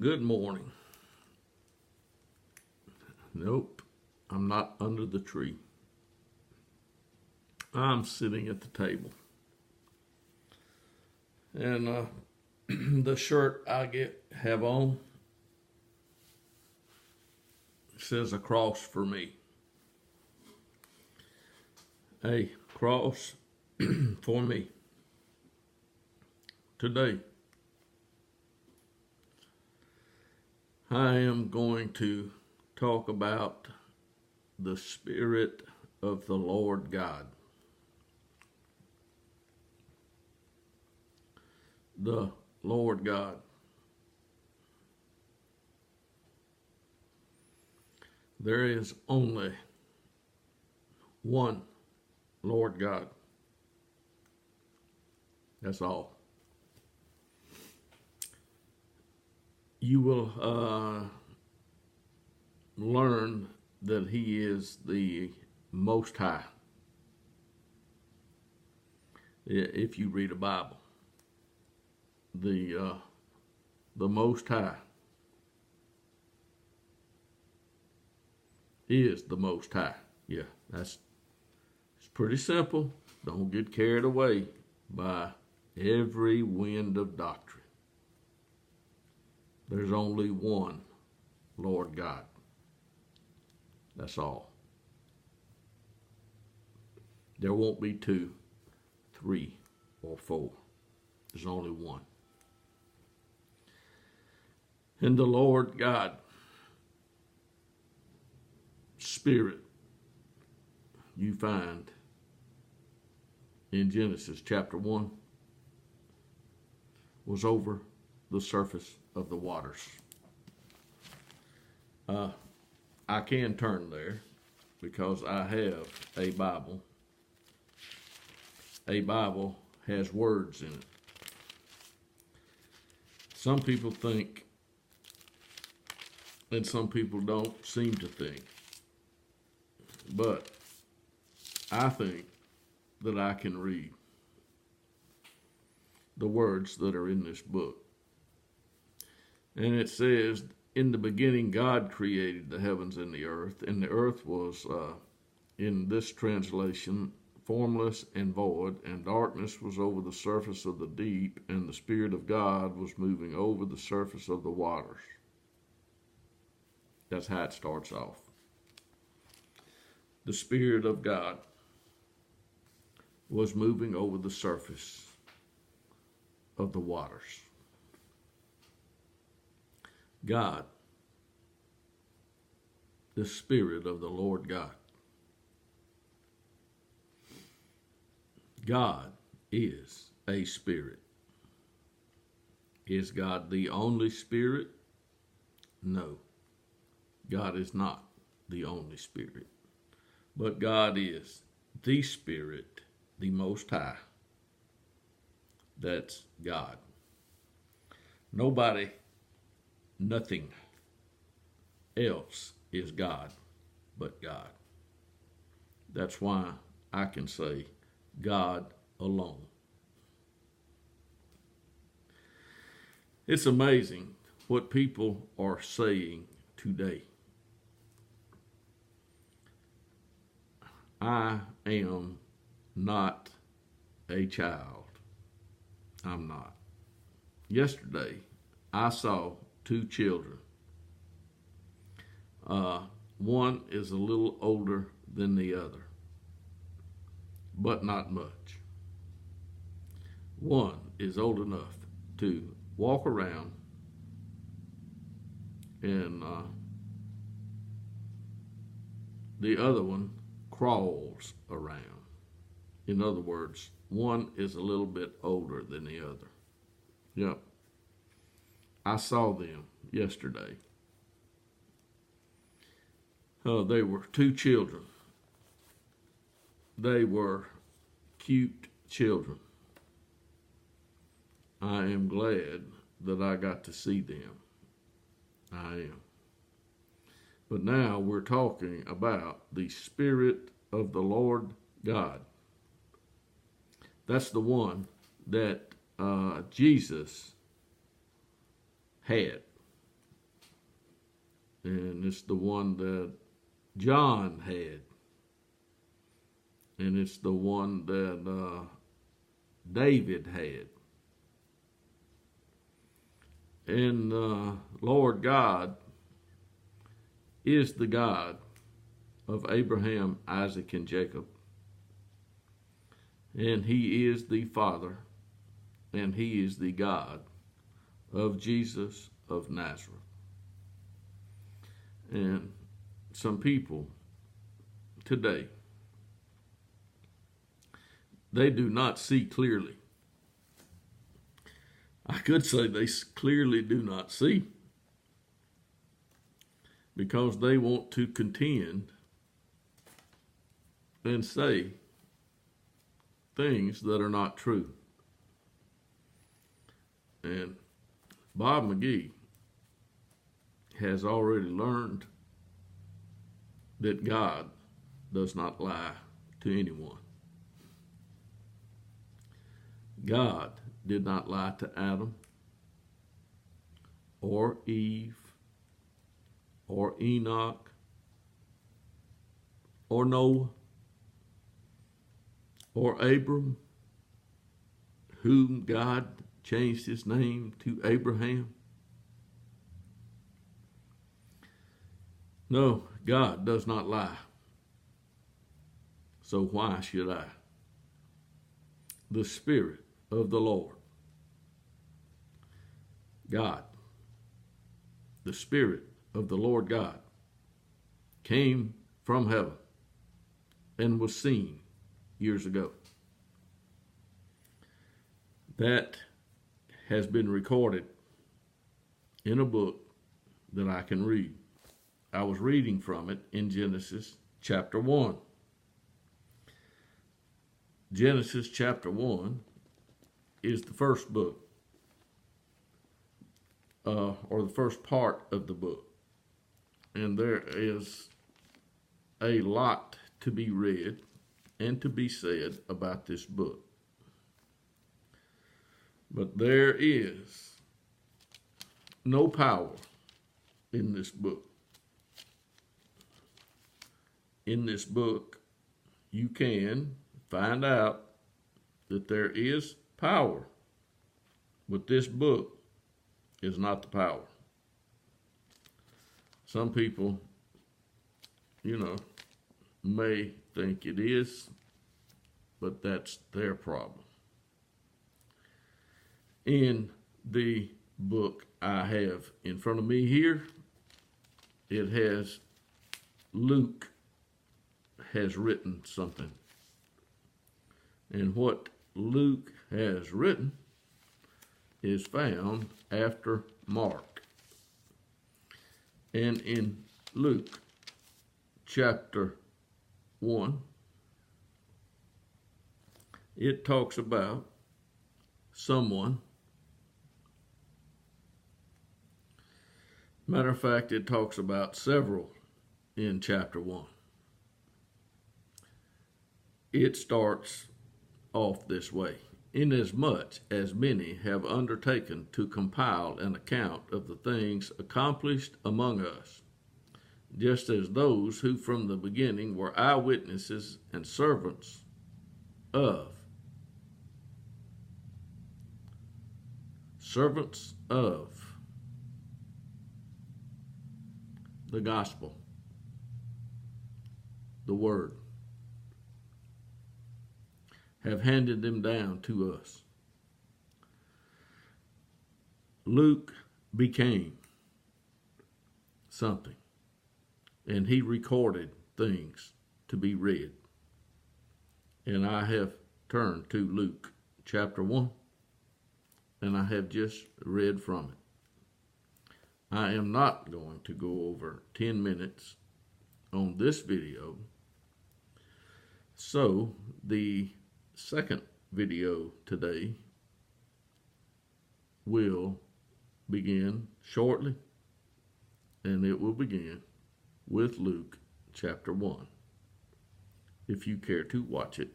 Good morning. Nope, I'm not under the tree. I'm sitting at the table. And the shirt I have on says a cross for me. A cross for me. Today, I am going to talk about the Spirit of the Lord God. The Lord God. There is only one Lord God. That's all. You will learn that He is the Most High if you read a Bible. The Most High is the Most High. Yeah, it's pretty simple. Don't get carried away by every wind of doctrine. There's only one Lord God. That's all. There won't be two, three, or four. There's only one. And the Lord God, Spirit, you find in Genesis chapter 1, was over the surface of the waters. I can turn there because I have a Bible. A Bible has words in it. Some people think, and some people don't seem to think, but I think that I can read the words that are in this book. And it says, in the beginning God created the heavens and the earth was, in this translation, formless and void, and darkness was over the surface of the deep, and the Spirit of God was moving over the surface of the waters. That's how it starts off. The Spirit of God was moving over the surface of the waters. God, the Spirit of the Lord God. God is a spirit. Is God the only spirit? No. God is not the only spirit. But God is the Spirit, the Most High. That's God. Nobody, nothing else is God but God. That's why I can say God alone. It's amazing what people are saying today. I am not a child. I'm not. Yesterday, I saw two children. One is a little older than the other, but not much. One is old enough to walk around and the other one crawls around. In other words, one is a little bit older than the other. Yep. I saw them yesterday. They were two children. They were cute children. I am glad that I got to see them. I am. But now we're talking about the Spirit of the Lord God. That's the one that Jesus had. and it's the one that John had, and it's the one that David had. And Lord God is the God of Abraham, Isaac, and Jacob. And he is the Father, and he is the God of Jesus of Nazareth. And some people today, they do not see clearly. I could say they clearly do not see, because they want to contend and say things that are not true. And Bob McGee has already learned that God does not lie to anyone. God did not lie to Adam or Eve or Enoch or Noah or Abram, whom God changed his name to Abraham. No, God does not lie. So why should I? The Spirit of the Lord, God, the Spirit of the Lord God, came from heaven and was seen years ago. That has been recorded in a book that I can read. I was reading from it in Genesis chapter 1. Genesis chapter 1 is the first book, or the first part of the book. And there is a lot to be read and to be said about this book. But there is no power in this book. In this book, you can find out that there is power, but this book is not the power. Some people, may think it is, but that's their problem. In the book I have in front of me here, it has Luke has written something. And what Luke has written is found after Mark. And in Luke chapter 1, it talks about someone. Matter of fact, it talks about several in chapter 1. It starts off this way. Inasmuch as many have undertaken to compile an account of the things accomplished among us, just as those who from the beginning were eyewitnesses and servants of the gospel, the word, have handed them down to us. Luke became something, and he recorded things to be read. And I have turned to Luke chapter 1, and I have just read from it. I am not going to go over 10 minutes on this video, so the second video today will begin shortly, and it will begin with Luke chapter 1. If you care to watch it,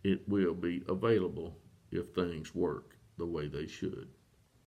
it will be available if things work the way they should.